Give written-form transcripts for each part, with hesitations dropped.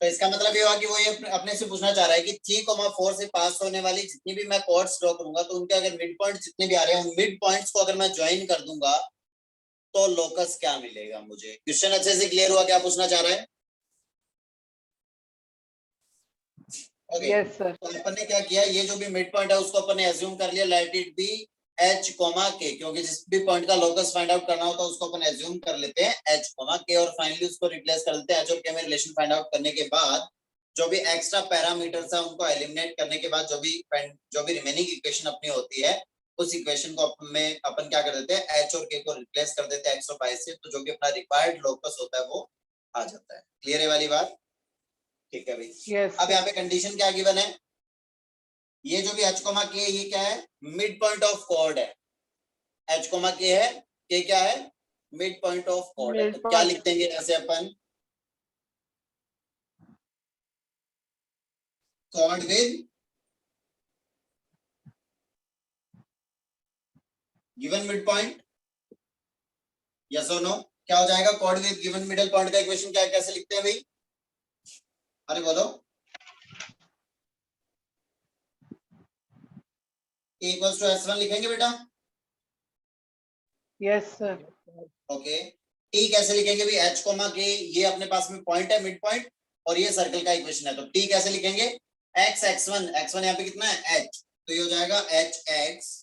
तो इसका मतलब ये हुआ कि वो ये अपने से पूछना चाह रहा है कि 3,4 से पास होने वाली जितनी भी मैं कॉर्ड्स ड्रॉ करूंगा तो उनके अगर मिड पॉइंट जितने भी आ रहे हैं उन मिड पॉइंट्स को अगर मैं ज्वाइन कर दूंगा तो लोकस क्या मिलेगा मुझे। क्वेश्चन अच्छे से क्लियर हुआ क्या पूछना चाह रहा है? Okay yes sir. तो अपन ने क्या किया, ये जो भी मिड पॉइंट है उसको अपन ने एज्यूम कर लिया let it be h comma के, क्योंकि जिस भी पॉइंट का लोकस फाइंड आउट करना होता है उसको अपन एज्यूम कर लेते हैं h कोमा के और फाइनली उसको रिप्लेस कर देते हैं h और k में रिलेशन फाइंड आउट करने के बाद जो भी एक्स्ट्रा पैरामीटर्स है उनको एलिमिनेट करने के बाद जो भी रिमेनिंग इक्वेशन अपनी होती है उस इक्वेशन को अपन क्या कर देते हैं h और k को रिप्लेस कर देते हैं x और y से, तो जो भी अपना रिक्वायर्ड लोकस होता है वो आ जाता है। क्लियर है वाली बात? ठीक है भाई। यस अब यहाँ पे कंडीशन क्या गिवन है, ये जो भी h कोमा k ये क्या है, मिड पॉइंट ऑफ कॉर्ड है। h कोमा k है, k क्या है, मिड पॉइंट ऑफ कॉर्ड है। तो क्या लिख देंगे ऐसे अपन, chord with given mid point, yes और नो? क्या हो जाएगा, chord with given middle point का इक्वेशन क्या है, कैसे लिखते हैं भाई? अरे बोलो। a इक्वल्स टू s1 लिखेंगे बेटा? Yes sir. ओके t कैसे लिखेंगे भी, h कोमा k ये अपने पास में पॉइंट है मिड पॉइंट और ये सर्कल का इक्वेशन है, तो t कैसे लिखेंगे, x x1 यहाँ पे कितना है h, तो ये हो जाएगा h x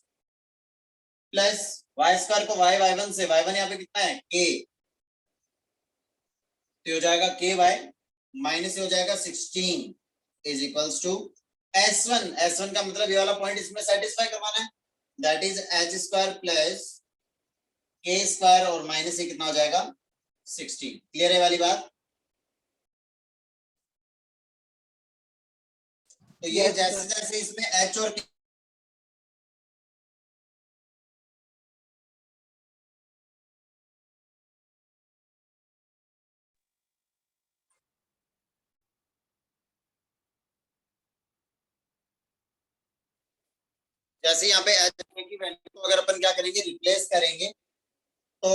plus y square को y y1 से, y1 यहाँ पे कितना है k, तो हो जाएगा k y माइनस हो जाएगा 16 इज इक्वल्स टू s1 का मतलब ये वाला पॉइंट इसमें सेटिस्फाई करवाना है, that is h square plus k square और माइनस ये कितना हो जाएगा 16। क्लियर है वाली बात? तो ये Yes, जैसे sir. जैसे इसमें h और k जैसे यहाँ पे h की वैल्यू को अगर अपन क्या करेंगे रिप्लेस करेंगे तो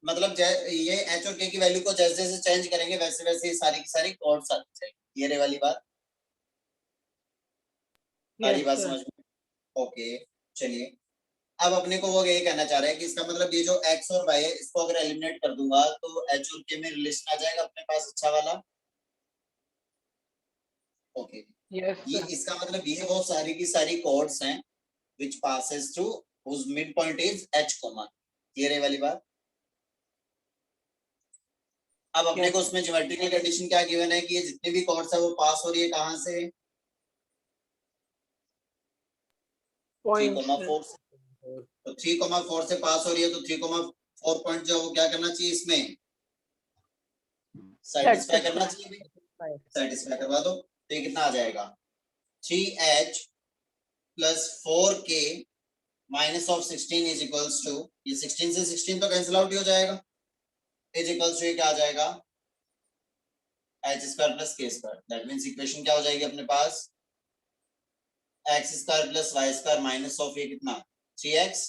मतलब ये h और k की वैल्यू को जैसे जैसे चेंज करेंगे वैसे वैसे सारी की सारी कॉर्ड्स आती जाएंगी। ये रे वाली बात, सारी Yes, बात sir. समझ में? ओके चलिए, अब अपने को वो यही कहना चाह रहे हैं कि इसका मतलब ये जो x और y है इसको अगर एलिमिनेट कर दूंगा तो h और k में रिलेशन आ जाएगा अपने पास अच्छा वाला। ओके Yes, ये sir. इसका मतलब ये वो सारी की सारी कॉर्ड्स हैं which passes through whose midpoint is h comma। Clear है वाली बात? अब अपने को Yes. उसमें ज्योमेट्रिकल कंडीशन क्या गिवन है कि ये जितने भी कॉर्ड्स है वो पास हो रही है कहां से, 3,4 से। तो 3,4 से पास हो रही है तो 3,4 पॉइंट जो वो क्या करना चाहिए इसमें सेटिस्फाई करना चाहिए, सेटिस्फाई करवा दो। तो ये कितना आ जाएगा 3h plus 4k minus of 16 is equals to, ये 16 से 16 तो कैंसिल आउट ही हो जाएगा, इज इक्वल्स टू क्या आ जाएगा h square plus k square. That means equation क्या हो जाएगी अपने पास x square plus y square minus of ये कितना 3x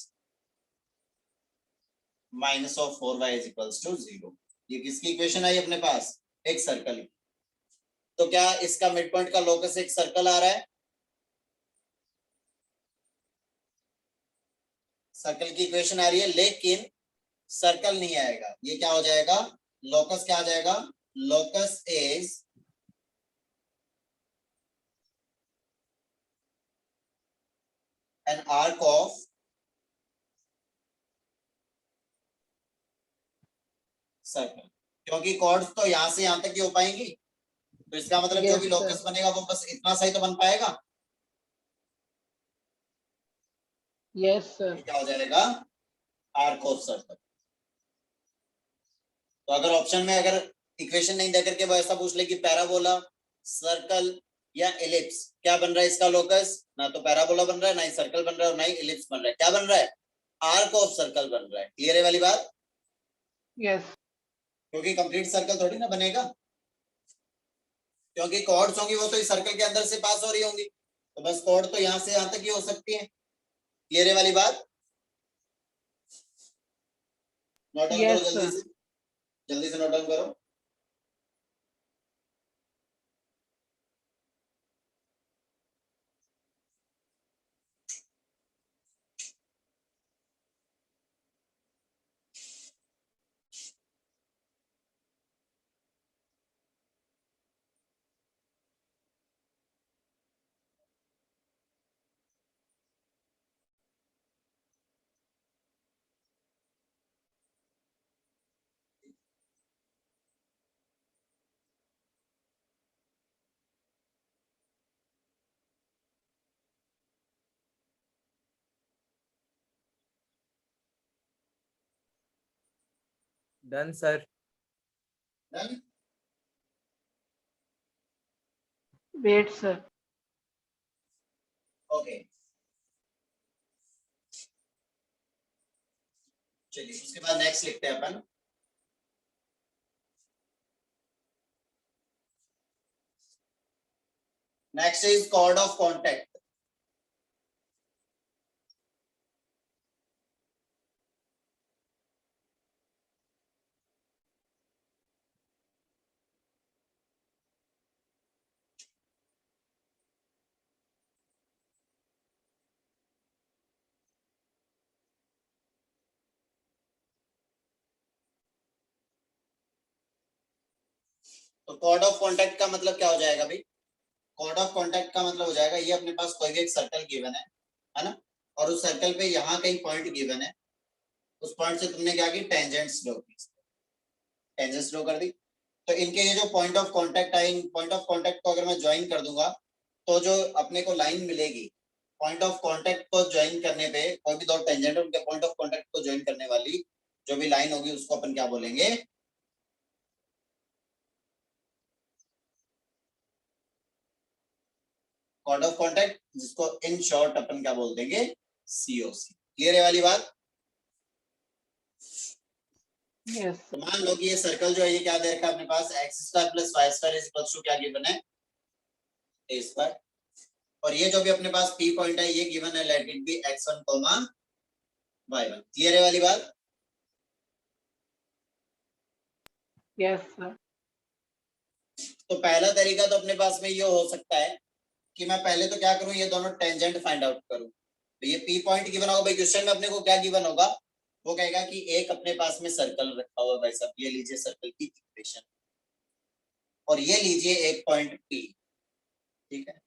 minus of 4y is equals to 0। ये किसकी इक्वेशन आई अपने पास, एक सर्कल की। तो क्या इसका मिड पॉइंट का लोकस एक सर्कल आ रहा है, सर्कल की इक्वेशन आ रही है लेकिन सर्कल नहीं आएगा, ये क्या हो जाएगा लोकस क्या आ जाएगा, locus is an arc of circle, क्योंकि कॉर्ड्स तो यहां से यहां तक ही हो पाएंगी, तो इसका मतलब जो Yes, भी sir. लोकस बनेगा वो बस इतना सही तो बन पाएगा। Yes, sir. ये क्या हो जाएगा आर्क ऑफ सर्कल। तो अगर ऑप्शन में अगर इक्वेशन नहीं देकर के वो ऐसा पूछ ले कि पैराबोला सर्कल या एलिप्स क्या बन रहा है इसका लोकस, ना तो पैराबोला बन रहा है ना ही सर्कल बन रहा है और ना ही एलिप्स बन रहा है, क्या बन रहा है आर्क ऑफ सर्कल बन रहा है। क्लियर है वाली बात? Yes. क्योंकि कंप्लीट सर्कल थोड़ी ना बनेगा, क्योंकि कॉर्ड्स होंगी वो तो इस सर्कल के अंदर से पास हो रही होंगी, तो बस कॉर्ड तो यहां से यहां तक ही हो सकती है। क्लियर है वाली बात? नोट डाउन करो Yes, जल्दी sir. से, जल्दी से नोट डाउन करो। Done sir. Done. Wait, sir. Okay, चलिए उसके बाद नेक्स्ट लिखते हैं अपन। Next is chord of contact. तो कॉर्ड ऑफ कॉन्टैक्ट का मतलब क्या हो जाएगा भाई? कॉर्ड ऑफ कॉन्टैक्ट का मतलब हो जाएगा, ये अपने पास कोई भी एक सर्कल गिवन है ना, और उस सर्कल पे यहाँ कहीं पॉइंट गिवन है, उस पॉइंट से तुमने क्या की, टेंजेंट्स ड्रॉ की, टेंजेंट्स ड्रॉ कर दी। तो इनके ये जो पॉइंट ऑफ कॉन्टैक्ट है, इन पॉइंट ऑफ कॉन्टैक्ट को अगर मैं ज्वाइन कर दूंगा तो जो अपने को लाइन मिलेगी, पॉइंट ऑफ कॉन्टैक्ट को ज्वाइन करने पे कोई भी दो टेंजेंट उनके पॉइंट ऑफ कॉन्टैक्ट को ज्वाइन करने वाली जो भी लाइन होगी उसको अपन क्या बोलेंगे? कॉर्ड ऑफ कॉन्टैक्ट, जिसको इन शॉर्ट अपन क्या बोल देंगे? सीओसी। क्लियर है वाली बात? Yes, तो sir. मान लो कि ये सर्कल जो है ये क्या दे रखा है अपने पास, x square plus y square is equal to क्या गिवन है? A square. और ये जो भी अपने पास पी पॉइंट है ये गिवन है, late it B x1 y1। Clear है वाली बात? Yes, sir. तो पहला तरीका तो अपने पास में ये हो सकता है कि मैं पहले तो क्या करूं, ये दोनों टेंजेंट फाइंड आउट करूं। तो ये पी पॉइंट गिवन होगा भाई, क्वेश्चन में अपने को क्या गिवन होगा? वो कहेगा कि एक अपने पास में सर्कल रखा हुआ है भाई साहब, ये लीजिए सर्कल की इक्वेशन, और ये लीजिए एक पॉइंट पी। ठीक है,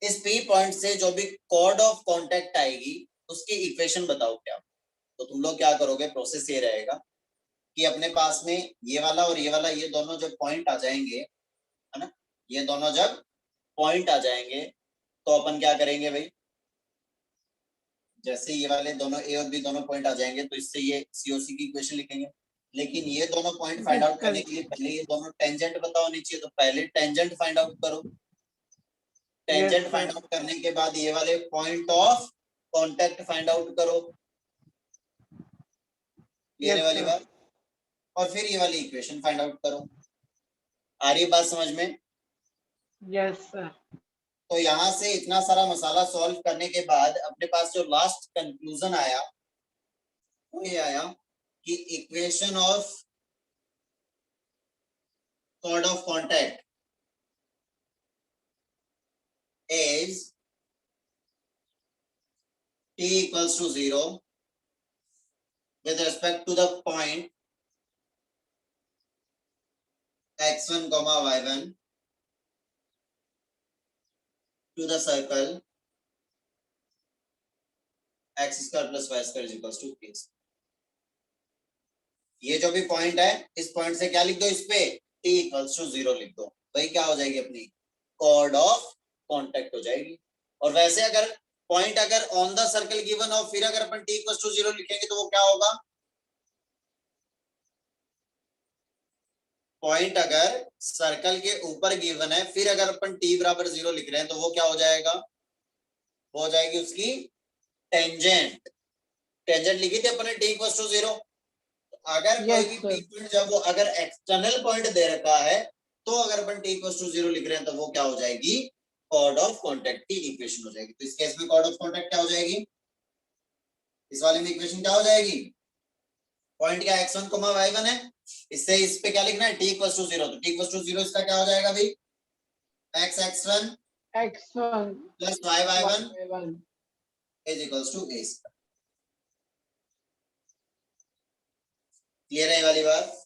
इस पी पॉइंट से जो भी कॉर्ड ऑफ कॉन्टैक्ट आएगी उसकी इक्वेशन बताओ क्या। तो तुम लोग क्या करोगे, प्रोसेस ये रहेगा कि अपने पास में ये वाला और ये वाला, ये दोनों जब पॉइंट आ जाएंगे, है ना, ये दोनों जब पॉइंट आ जाएंगे तो अपन क्या करेंगे भाई, जैसे ये वाले दोनों ए और बी दोनों पॉइंट आ जाएंगे तो इससे ये सीओसी की इक्वेशन लिखेंगे। लेकिन ये दोनों पॉइंट फाइंड आउट करने के लिए पहले ये दोनों टेंजेंट बताओ नीचे, तो पहले टेंजेंट फाइंड आउट करो। Tangent Yes, find sir. Out करने के बाद ये वाले point of contact find out करो। ये Yes, वाली sir. बात, और फिर ये वाली इक्वेशन फाइंड आउट करो। आ रही बात समझ में? Yes, sir. तो यहाँ से इतना सारा मसाला सॉल्व करने के बाद अपने पास जो लास्ट कंक्लूजन आया वो ये आया कि equation of chord of contact is t equals to 0 with respect to the point x1 comma y1 to the circle x square plus y square is equals to a। ये जो भी point है इस पॉइंट से क्या लिख दो, इस पे t equals to 0 लिख दो, वही क्या हो जाएगी अपनी कॉर्ड ऑफ कॉन्टैक्ट हो जाएगी। और वैसे अगर पॉइंट अगर ऑन द सर्कल गिवन हो फिर अगर अपन t equals to 0 लिखेंगे तो वो क्या होगा, पॉइंट अगर सर्कल के ऊपर गिवन है फिर अगर अपन t बराबर 0 लिख रहे हैं तो वो क्या हो जाएगा, वो हो जाएगी उसकी टेंजेंट। टेंजेंट लिखी थी अपने t इक्वल्स टू 0। अगर कोई Yes, भी sir. p पॉइंट जब वो अगर एक्सटर्नल पॉइंट दे रखा है तो अगर अपन t इक्वल्स टू 0 लिख रहे हैं तो वो क्या हो जाएगी, कॉर्ड ऑफ कॉन्टैक्ट की इक्वेशन हो जाएगी। तो इस केस में कॉर्ड ऑफ कॉन्टैक्ट क्या हो जाएगी, इस वाले में इक्वेशन क्या हो जाएगी, पॉइंट क्या x1 y1 है, इससे इस पे क्या लिखना है t इक्वल्स टू 0, तो t इक्वल्स टू 0 इसका क्या हो जाएगा भाई, x1 X1 plus y1 Y1. Is equals to a। Clear है ये वाली बात?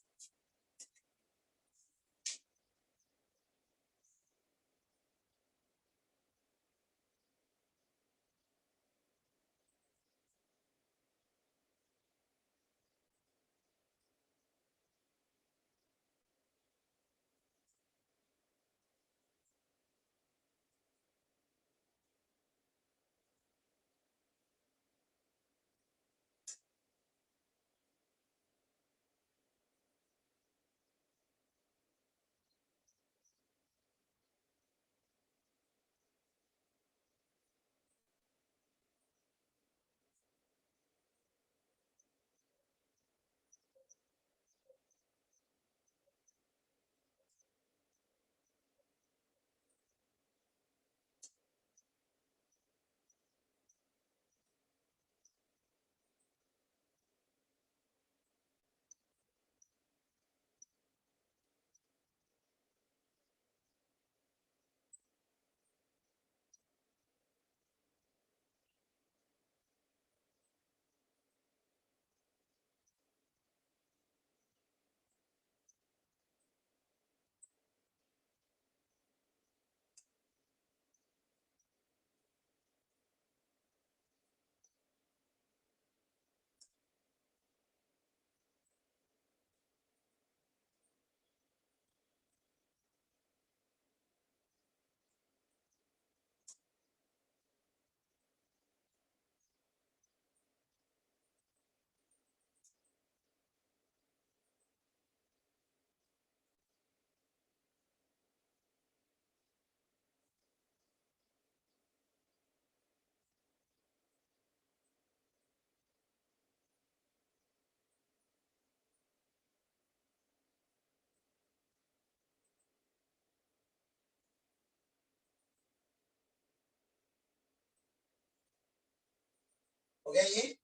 हो गया ये?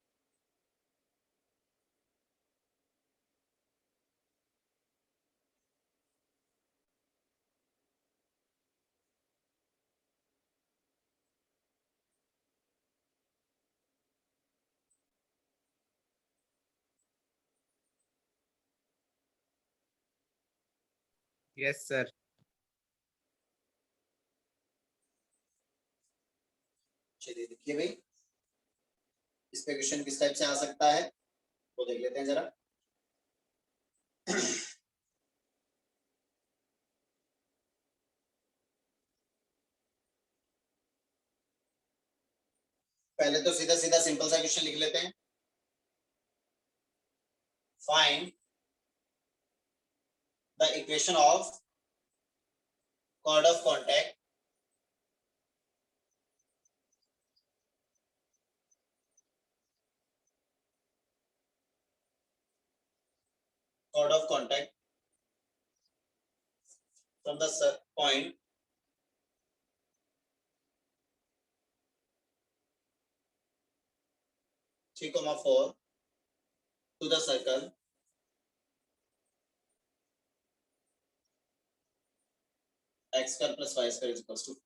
Yes sir. चलिए देखिए भाई, इस पे क्वेश्चन किस टाइप से आ सकता है तो देख लेते हैं जरा। पहले तो सीधा सीधा सिंपल सा क्वेश्चन लिख लेते हैं। Find the equation of chord of contact chord of contact from the point three comma 4 to the circle x square plus y square is equals to 4।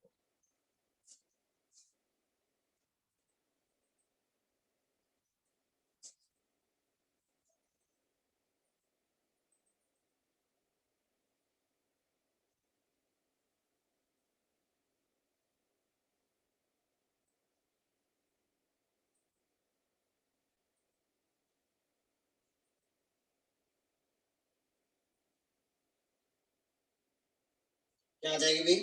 क्या आ जाएगी भाई?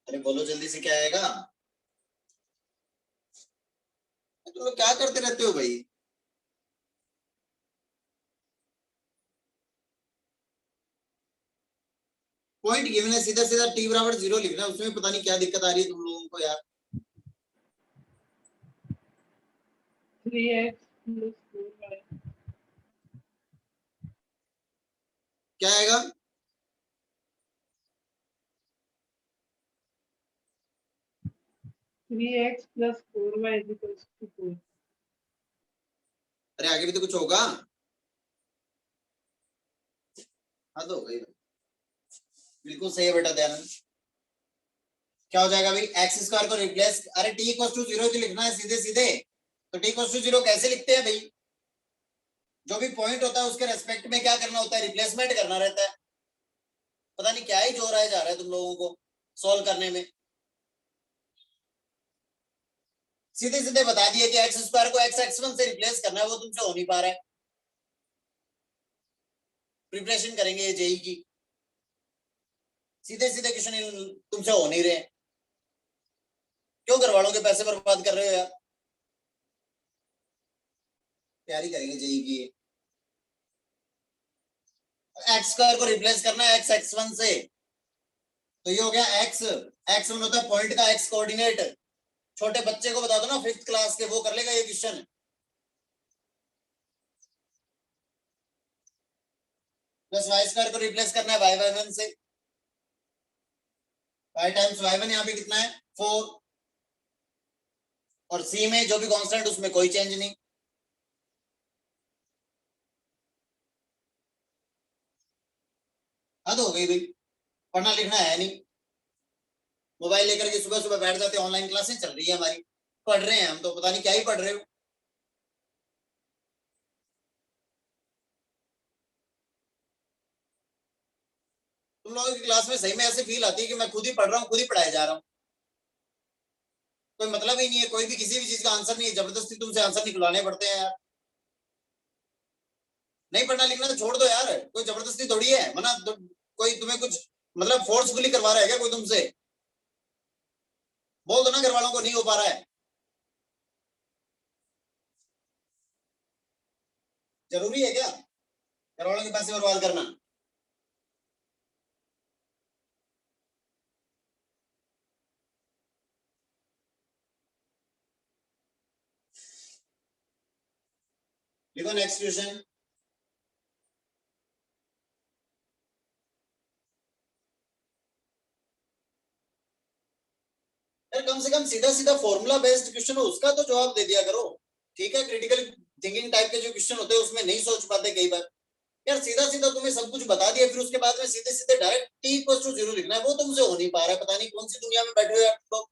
अरे बोलो जल्दी से, क्या आएगा? तुम लोग क्या करते रहते हो भाई? पॉइंट गिवन है, सीधा सीधा t बराबर 0 लिखना है, उसमें पता नहीं क्या दिक्कत आ रही है तुम लोगों को यार। 3x plus 4y. क्या आएगा? 3x plus 4y is equals to 4. अरे आगे भी तो कुछ होगा। हाँ तो भाई बिल्कुल सही है बेटा दयानंद। क्या हो जाएगा भाई? एक्स स्क्वायर को रिप्लेस, अरे टी इक्वल टू 0 तो लिखना है सीधे सीधे, तो टी इक्वल टू 0 कैसे लिखते हैं भाई? जो भी पॉइंट होता है उसके रेस्पेक्ट में क्या करना होता है? रिप्लेसमेंट करना रहता है। पता नहीं क्या ही जोर आया जा रहा है तुम लोगों को सॉल्व करने में। सीधे सीधे बता दिए कि एक्स स्क्वायर को एक्स एक्स वन से रिप्लेस करना है, वो तुमसे हो नहीं पा रहा है। प्रिपरेशन करेंगे जेई की, सीधे सीधे क्वेश्चन तुमसे हो नहीं रहे। क्यों घर वालों के पैसे बर्बाद कर रहे हो यार? तैयारी करेंगे जेई की। एक्स स्क्वायर को रिप्लेस करना है एक्स एक्स वन से, तो ये हो गया एक्स एक्स वन होता है पॉइंट का एक्स कोऑर्डिनेट। छोटे बच्चे को बता दो ना 5th क्लास के, वो कर लेगा ये क्वेश्चन। प्लस वाई स्क्वायर को रिप्लेस करना है वाई वाई वन से, वाई टाइम्स वाई वन यहाँ पे कितना है 4, और सी में जो भी कांस्टेंट उसमें कोई चेंज नहीं। हद हो गई भाई, पढ़ना लिखना है नहीं। मोबाइल लेकर के सुबह सुबह बैठ जाते हैं, ऑनलाइन क्लासें चल रही है हमारी, पढ़ रहे हैं हम तो, पता नहीं क्या ही पढ़ रहे हो। तुम लोगों की क्लास में सही में ऐसे फील आती है कि मैं खुद ही पढ़ रहा हूँ, खुद ही पढ़ाया जा रहा हूँ। कोई मतलब ही नहीं है, कोई भी किसी भी चीज का आंसर नहीं है, जबरदस्ती तुमसे आंसर निकलवाने पड़ते हैं यार। नहीं पढ़ना लिखना तो छोड़ दो यार, कोई जबरदस्ती थोड़ी है मना तो, कोई तुम्हें कुछ मतलब फोर्सफुली करवा रहा है क्या कोई तुमसे? बोल दो ना घर वालों को नहीं हो पा रहा है। जरूरी है क्या घर वालों के पैसे बर्बाद करना? देखो नेक्स्ट क्वेश्चन। यार कम से कम सीधा सीधा फॉर्मूला बेस्ड क्वेश्चन हो उसका तो जवाब दे दिया करो। ठीक है, क्रिटिकल थिंकिंग टाइप के जो क्वेश्चन होते हैं उसमें नहीं सोच पाते कई बार। यार सीधा सीधा तुम्हें सब कुछ बता दिया, फिर उसके बाद में सीधे सीधे डायरेक्ट T=0 लिखना है, वो तुमसे हो नहीं पा रहा है। पता नहीं कौन सी दुनिया में बैठे हो यार तुम लोग।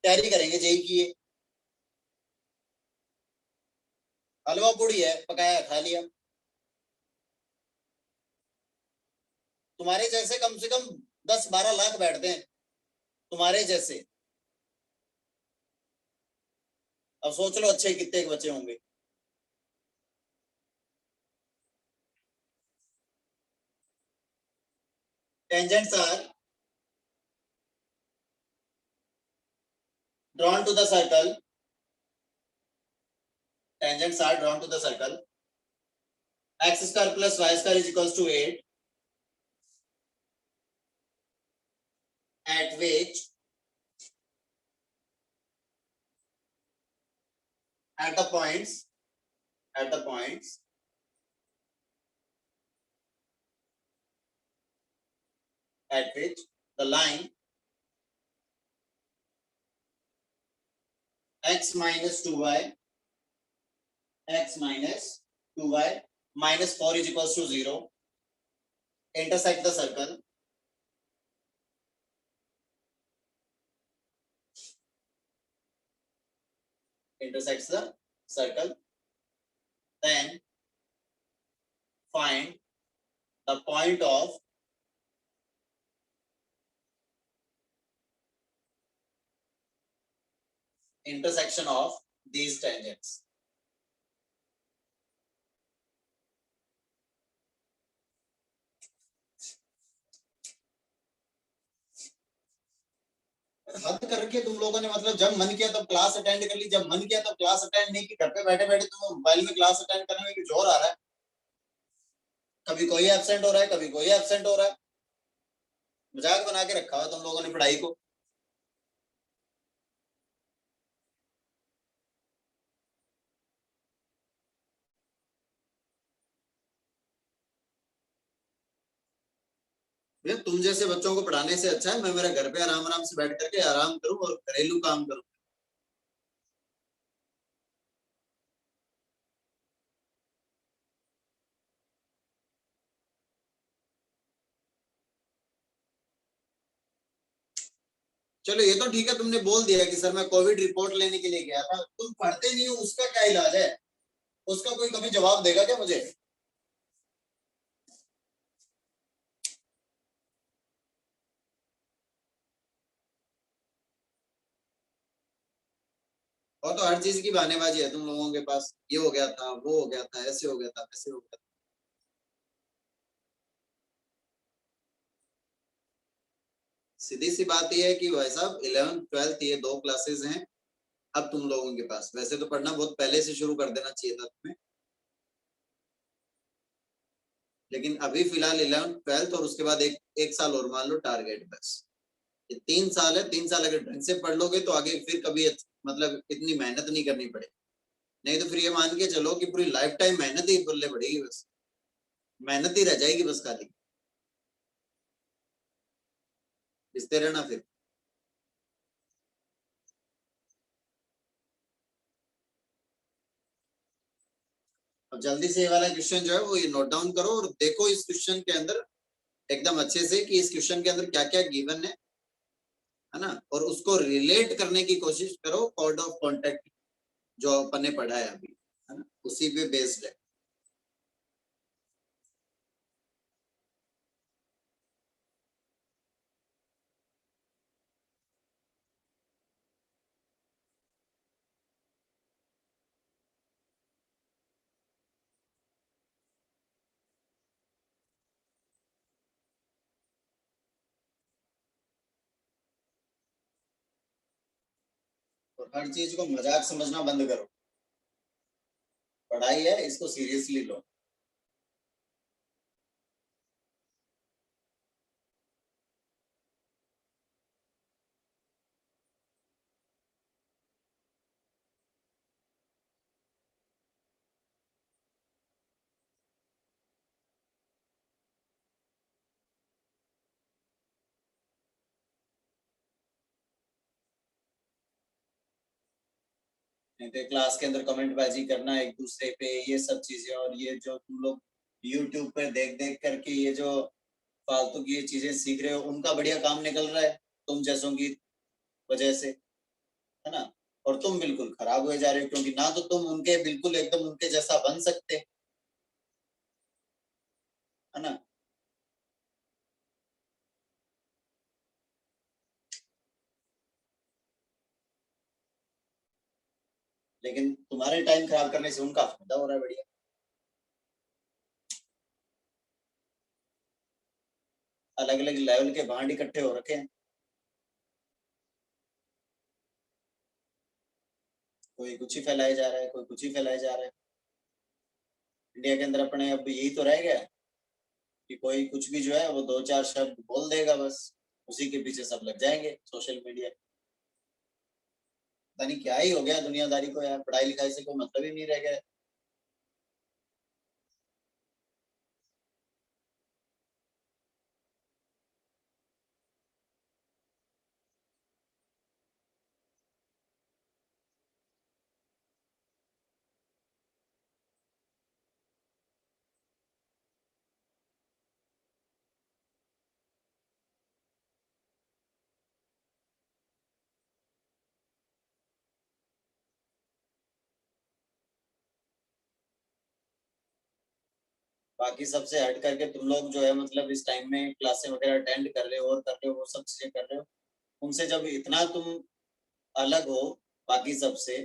तैयारी करेंगे जेई की ये। हलवा पूड़ी है, पकाया खा लिया। तुम्हारे जैसे कम से कम 10-12 लाख बैठते हैं तुम्हारे जैसे। अब सोच लो अच्छे कितने बचे होंगे। Tangents are drawn to the circle. Tangents are drawn to the circle. X square plus y square is equals to 8. At which at the points at which the line x minus 2y minus 4 is equals to 0 intersect the circle. Intersects the circle. Then find the point of intersection of these tangents. हद कर रखी है तुम लोगों ने। मतलब जब मन किया तब क्लास अटेंड कर ली, जब मन किया तब क्लास अटेंड नहीं की। घर पे बैठे बैठे तुम मोबाइल में क्लास अटेंड करने में जोर आ रहा है। कभी कोई एब्सेंट हो रहा है, कभी कोई एब्सेंट हो रहा है। मजाक बना के रखा हुआ तुम लोगों ने पढ़ाई को। भैया तुम जैसे बच्चों को पढ़ाने से अच्छा है मैं मेरा घर पे आराम आराम से बैठ करके आराम करूं और घरेलू काम करूं। चलो ये तो ठीक है, तुमने बोल दिया कि सर मैं कोविड रिपोर्ट लेने के लिए गया था। तुम पढ़ते नहीं हो, उसका क्या इलाज है? उसका कोई कभी जवाब देगा क्या मुझे? और तो हर चीज की बहानेबाजी है तुम लोगों के पास। ये हो गया था, वो हो गया था, ऐसे हो गया था, ऐसे हो गया था। सीधी सी बात यह है कि भाई साहब 11th 12th ये 2 क्लासेस हैं अब तुम लोगों के पास। वैसे तो पढ़ना बहुत पहले से शुरू कर देना चाहिए था तुम्हें, लेकिन अभी फिलहाल 11th 12th और उसके बाद एक साल और मान लो टारगेट। बस ये 3 साल है। 3 साल अगर ढंग से पढ़ लोगे तो आगे फिर कभी मतलब इतनी मेहनत नहीं करनी पड़ेगी। नहीं तो फिर ये मान के चलो कि पूरी लाइफ टाइम मेहनत ही करनी पड़ेगी। बस मेहनत ही रह जाएगी बस खाली। इस रहना फिर। अब जल्दी से ये वाला क्वेश्चन जो है वो ये नोट डाउन करो और देखो इस क्वेश्चन के अंदर एकदम अच्छे से कि इस क्वेश्चन के अंदर क्या क्या गिवन है ना, और उसको रिलेट करने की कोशिश करो कोड ऑफ कॉन्टेक्ट जो अपन ने पढ़ा है अभी, है ना, उसी पे बेस्ड है। और हर चीज को मजाक समझना बंद करो। पढ़ाई है, इसको सीरियसली लो। नहीं तो क्लास के अंदर कमेंटबाजी करना एक दूसरे पे, ये सब चीजें, और ये जो तुम लोग यूट्यूब पे देख देख करके ये जो फालतू की ये चीजें सीख रहे हो, उनका बढ़िया काम निकल रहा है तुम जैसों की वजह से, है ना। और तुम बिल्कुल खराब हुए जा रहे हो, क्योंकि ना तो तुम उनके बिल्कुल एकदम उनके जैसा बन सकते, है ना। लेकिन तुम्हारे टाइम खराब करने से उनका फायदा हो रहा है बढ़िया। अलग अलग लेवल के भांड इकट्ठे हो रखे हैं, कोई कुछ ही फैलाए जा रहा है, कोई कुछ ही फैलाए जा रहा है। इंडिया के अंदर अपने अब यही तो रह गया कि कोई कुछ भी जो है वो दो चार शब्द बोल देगा, बस उसी के पीछे सब लग जाएंगे सोशल मीडिया। पता नहीं क्या ही हो गया दुनियादारी को यार, पढ़ाई लिखाई से कोई मतलब ही नहीं रह गया। बाकी सबसे हट करके तुम लोग जो है मतलब इस टाइम में क्लासें वगैरह अटेंड कर रहे हो और कर रहे हो, वो सब चीजें कर रहे हो, उनसे जब इतना तुम अलग हो बाकी सबसे,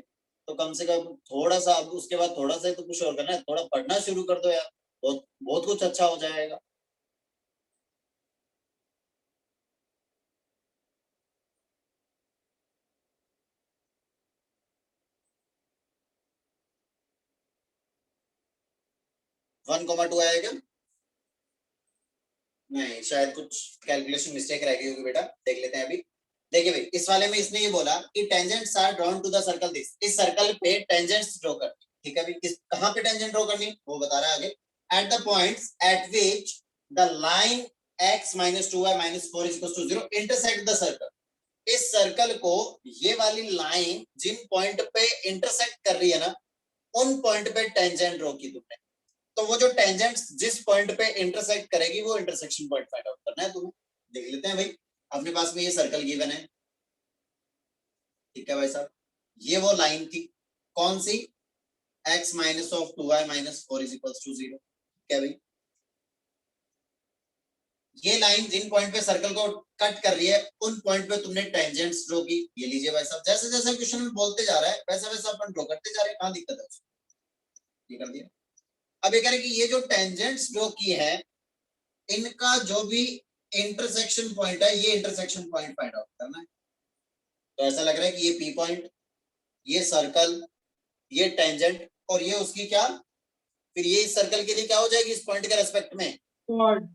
तो कम से कम थोड़ा सा, अब उसके बाद थोड़ा सा ही तो कुछ और करना है, थोड़ा पढ़ना शुरू कर दो यार, बहुत बहुत कुछ अच्छा हो जाएगा। 1,2 आएगा। नहीं, शायद कुछ कैलकुलेशन मिस्टेक रह गई होगी बेटा, देख लेते हैं अभी। देखिए भाई, इस वाले में इसने ये बोला कि tangents are drawn to the circle this, इस सर्कल पे टेंजेंट्स ड्रॉ कर, ठीक है भाई, किस कहां पे टेंजेंट ड्रॉ करनी वो बता रहा है आगे। At the points at which the line x - 2y - 4 = 0 intersect the circle, इस सर्कल को ये वाली लाइन जिन पॉइंट पे इंटरसेक्ट कर रही है ना, उन पॉइंट पे टेंजेंट ड्रॉ की तुमने। तो वो जो टेंजेंट्स जिस पॉइंट पे इंटरसेक्ट करेगी वो इंटरसेक्शन पॉइंट फाइंड आउट करना है तुम्हें। देख लेते हैं भाई, अपने पास में ये सर्कल गिवन है, ठीक है भाई साहब, ये वो लाइन थी कौन सी, x - 2y - 4 = 0, क्या भाई, ये लाइन जिन पॉइंट पे सर्कल को कट कर रही है उन पॉइंट पे तुमने टेंजेंट्स ड्रॉ की। ये लीजिए भाई साहब, जैसे जैसे क्वेश्चन में बोलते जा रहा है वैसा वैसा अपन ड्रॉ करते जा रहे हैं, कहां दिक्कत है उसमें, ये कर दिया। अब ये कह रहे कि ये जो टेंजेंट्स ड्रॉ की है इनका जो भी इंटरसेक्शन पॉइंट है, ये इंटरसेक्शन पॉइंट फाइंड आउट करना है। तो ऐसा लग रहा है कि ये पी पॉइंट, ये सर्कल, ये टेंजेंट, और ये उसकी क्या, फिर ये इस सर्कल के लिए क्या हो जाएगी इस पॉइंट के रेस्पेक्ट में, Chord.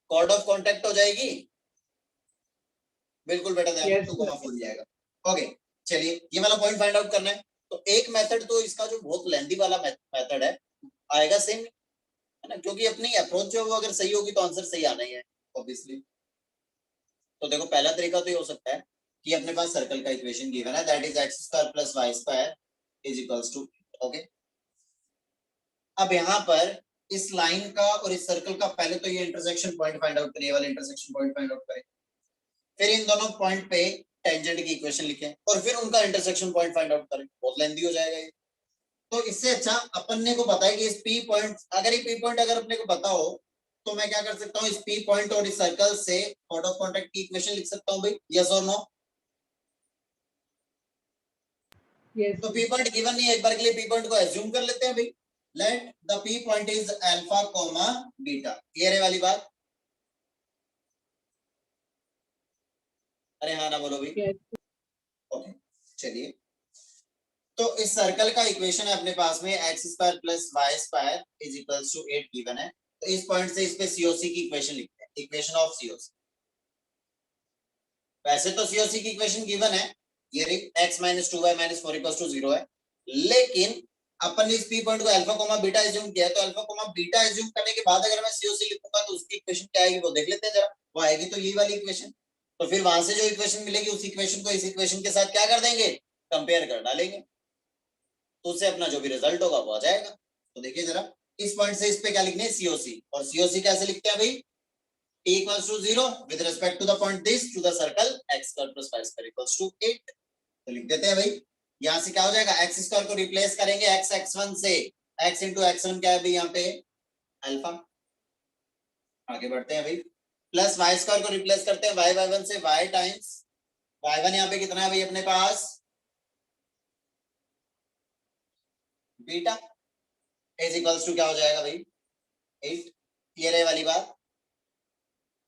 कॉर्ड ऑफ कॉन्टेक्ट हो जाएगी। बिल्कुल बेटा, ध्यान Yes, तो sir. ऑफ हो जाएगा। ओके, चलिए ये वाला पॉइंट फाइंड आउट करना है। तो एक मेथड तो इसका जो बहुत लेंथी वाला मेथड है आएगा सेम, है ना, क्योंकि अपनी अप्रोच जो वो अगर सही होगी तो आंसर सही आना ही है ऑब्वियसली। तो देखो पहला तरीका तो ये हो सकता है कि अपने पास सर्कल का इक्वेशन गिवन है, that is x² + y² = okay. अब यहाँ पर इस लाइन का और इस सर्कल का पहले तो ये इंटरसेक्शन पॉइंट फाइंड आउट करिए, वाला इंटरसेक्शन पॉइंट फाइंड आउट करें, फिर इन दोनों पॉइंट पे टेंजेंट की इक्वेशन लिखें और फिर उनका इंटरसेक्शन पॉइंट फाइंड आउट करें, बहुत लेंथी हो जाएगा ये। तो इससे अच्छा अपन ने को पता है कि इस पी पॉइंट, अगर ये पी पॉइंट अगर अपने को पता हो तो मैं क्या कर सकता हूँ, इस पी पॉइंट और इस सर्कल से कॉर्ड ऑफ कॉन्टेक्ट की इक्वेशन लिख सकता हूँ भाई, यस और नो। Yes. तो पी पॉइंट गिवन नहीं है, एक बार के लिए पी पॉइंट को एज्यूम कर लेते हैं भाई, let the P point is alpha comma beta, clear है वाली बात। अरे हाँ ना बोलो भाई। Yes. ओके, चलिए, तो इस सर्कल का इक्वेशन है अपने पास में x² + y² = 8 गिवन है। तो इस पॉइंट से इस पे सीओसी की इक्वेशन लिखते हैं, इक्वेशन ऑफ सीओसी। वैसे तो सीओसी की इक्वेशन गिवन है, ये x - 2y - 4 = 0 है, लेकिन अपन ने इस पी पॉइंट को अल्फा कोमा बीटा एज्यूम किया है, तो अल्फा कोमा बीटा एज्यूम करने के बाद अगर मैं सीओसी लिखूंगा तो उसकी इक्वेशन क्या आएगी वो देख लेते हैं जरा। वो आएगी तो यही वाली इक्वेशन, तो फिर वहां से जो इक्वेशन मिलेगी उस इक्वेशन को इस इक्वेशन के साथ क्या कर देंगे, कंपेयर कर डालेंगे। तो उससे अपना जो भी रिजल्ट होगा वो आ जाएगा। तो देखिए जरा, इस पॉइंट से इस पे क्या लिखने है, सीओसी, और सीओसी कैसे लिखते हैं भाई, t equals to 0 with respect to the point this to the circle x square plus y square equals to 8। तो लिख देते हैं भाई, यहां से क्या हो जाएगा, x स्क्वायर को रिप्लेस करेंगे x x1 से, x into x1 क्या है भाई यहाँ पे अल्फा। आगे बढ़ते हैं भाई, प्लस y स्क्वायर को रिप्लेस करते हैं y y1 से, y टाइम्स y1 यहाँ पे कितना है भाई अपने पास बीटा, इज इक्वल्स टू क्या हो जाएगा भाई 8। क्लियर है वाली बात,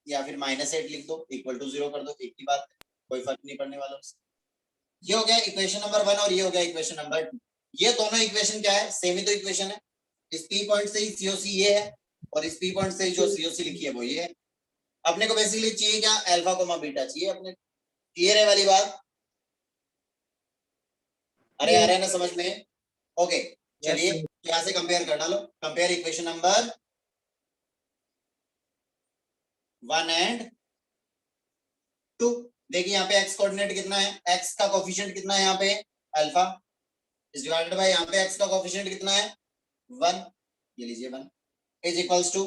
या फिर -8 लिख दो, इक्वल टू 0 कर दो, एक ही बात है, कोई फर्क नहीं पड़ने वाला उससे। ये हो गया इक्वेशन नंबर 1 और ये हो गया इक्वेशन नंबर 2। ये दोनों इक्वेशन क्या है, सेम ही तो इक्वेशन है। इस पी पॉइंट से ही सीओसी ये है और इस पी पॉइंट से ही जो सीओसी लिखी है वो ये है। अपने को बेसिकली चाहिए क्या, अल्फा कोमा बीटा चाहिए अपने। क्लियर है वाली बात, अरे आ रहा है ना समझ में, ओके चलिए यहाँ से कंपेयर कर डालो, कंपेयर इक्वेशन नंबर 1 एंड 2। देखिए यहाँ पे x कोऑर्डिनेट कितना है, x का कोफिशिएंट कितना है यहाँ पे अल्फा, इज डिवाइडेड बाय यहाँ पे x का कोफिशिएंट कितना है 1, ये लीजिए 1, इज इक्वल्स टू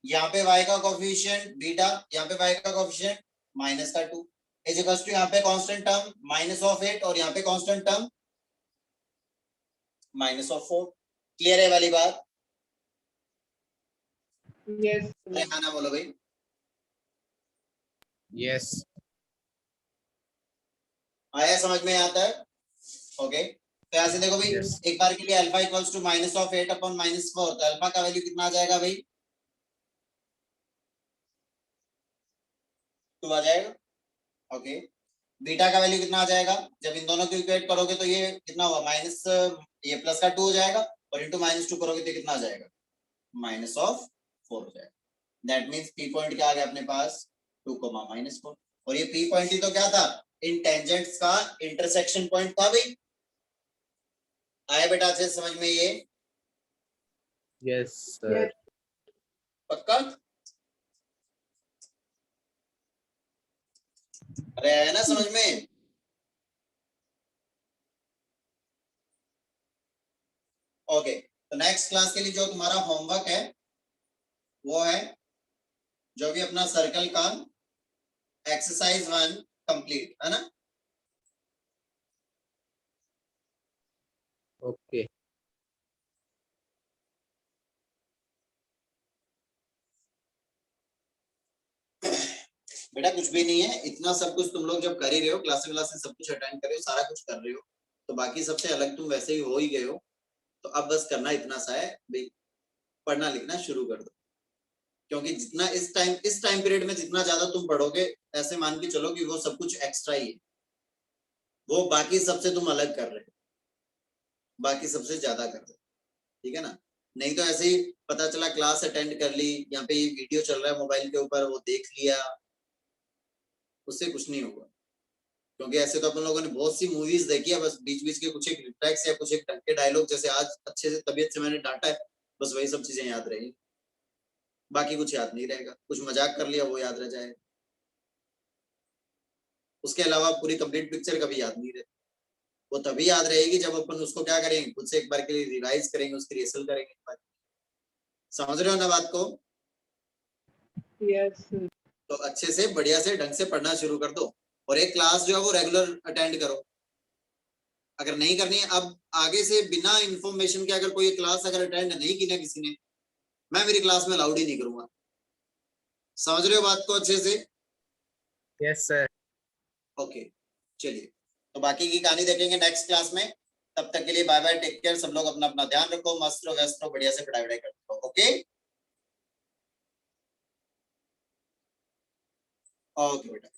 यहाँ पे y का कोफिशिएंट बीटा, यहाँ पे y का कोफिशिएंट माइनस का 2, इज इक्वल्स टू यहाँ पे कांस्टेंट टर्म -8 और यहाँ पे कांस्टेंट टर्म -4। क्लियर है वाली बात, Yes. अरे हाँ ना बोलो भाई, Yes. आया समझ में आता है, ओके। तो यहाँ से देखो भाई Yes. एक बार के लिए अल्फा इक्वल्स टू -8 अपॉन -4, तो अल्फा का वैल्यू कितना आ जाएगा भाई 2 आ जाएगा, ओके। बीटा का वैल्यू कितना आ जाएगा, जब इन दोनों को इक्वेट करोगे तो ये कितना हुआ माइनस, ये प्लस का 2 हो जाएगा और इनटू -2 करोगे तो कितना आ जाएगा -4 हो जाएगा। दैट मींस पी पॉइंट क्या आ गया अपने पास 2, -4। और ये पी पॉइंट ही तो क्या था, इन टेंजेंट्स का इंटरसेक्शन पॉइंट था भाई। आया बेटा अच्छे समझ में ये, Yes, sir. पक्का, अरे आया ना समझ में, ओके। तो नेक्स्ट क्लास के लिए जो तुम्हारा होमवर्क है वो है जो भी अपना सर्कल का एक्सरसाइज 1 कंप्लीट है ना। Okay. बेटा कुछ भी नहीं है, इतना सब कुछ तुम लोग जब कर ही रहे हो, क्लासेस क्लासेस सब कुछ अटेंड कर रहे हो, सारा कुछ कर रहे हो, तो बाकी सबसे अलग तुम वैसे ही हो ही गए हो। तो अब बस करना इतना सा है भाई, पढ़ना लिखना शुरू कर दो, क्योंकि जितना इस टाइम पीरियड में जितना ज्यादा तुम पढ़ोगे, ऐसे मान के चलो कि वो सब कुछ एक्स्ट्रा ही है, वो बाकी सबसे तुम अलग कर रहे हो, बाकी सबसे ज्यादा कर रहे हो, ठीक है ना। नहीं तो ऐसे ही पता चला क्लास अटेंड कर ली, यहाँ पे ये वीडियो चल रहा है मोबाइल के ऊपर, वो देख लिया, उससे कुछ नहीं होगा। क्योंकि ऐसे तो अपन लोगों ने बहुत सी मूवीज देखी है, बस बीच बीच के कुछ एक रिफ्लेक्स या कुछ एक ढंग के डायलॉग, जैसे आज अच्छे से तबीयत से मैंने डांटा है, बस वही सब चीजें याद रहेगी, बाकी कुछ याद नहीं रहेगा। कुछ मजाक कर लिया वो याद रह जाएगा, उसके अलावा पूरी कंप्लीट पिक्चर कभी याद नहीं रहती। वो तभी याद रहेगी जब अपन उसको क्या करेंगे, खुद से एक बार के लिए रिवाइज करेंगे, उसकी रिहर्सल करेंगे एक बार। समझ रहे हो ना बात को, Yes. तो अच्छे से बढ़िया से ढंग से पढ़ना शुरू कर दो, और एक क्लास जो है वो रेगुलर अटेंड करो। अगर नहीं करनी है अब आगे से, बिना इंफॉर्मेशन के अगर कोई क्लास अगर अटेंड नहीं की ना किसी ने, मैं मेरी क्लास में अलाउड ही नहीं करूंगा। समझ रहे हो बात को अच्छे से, Yes, sir. ओके। चलिए, तो बाकी की कहानी देखेंगे नेक्स्ट क्लास में। तब तक के लिए बाय बाय, टेक केयर, सब लोग अपना अपना ध्यान रखो, मस्त रहो, व्यस्त रहो, बढ़िया से पढ़ाई वढ़ाई करते रहो, ओके ओके बेटा।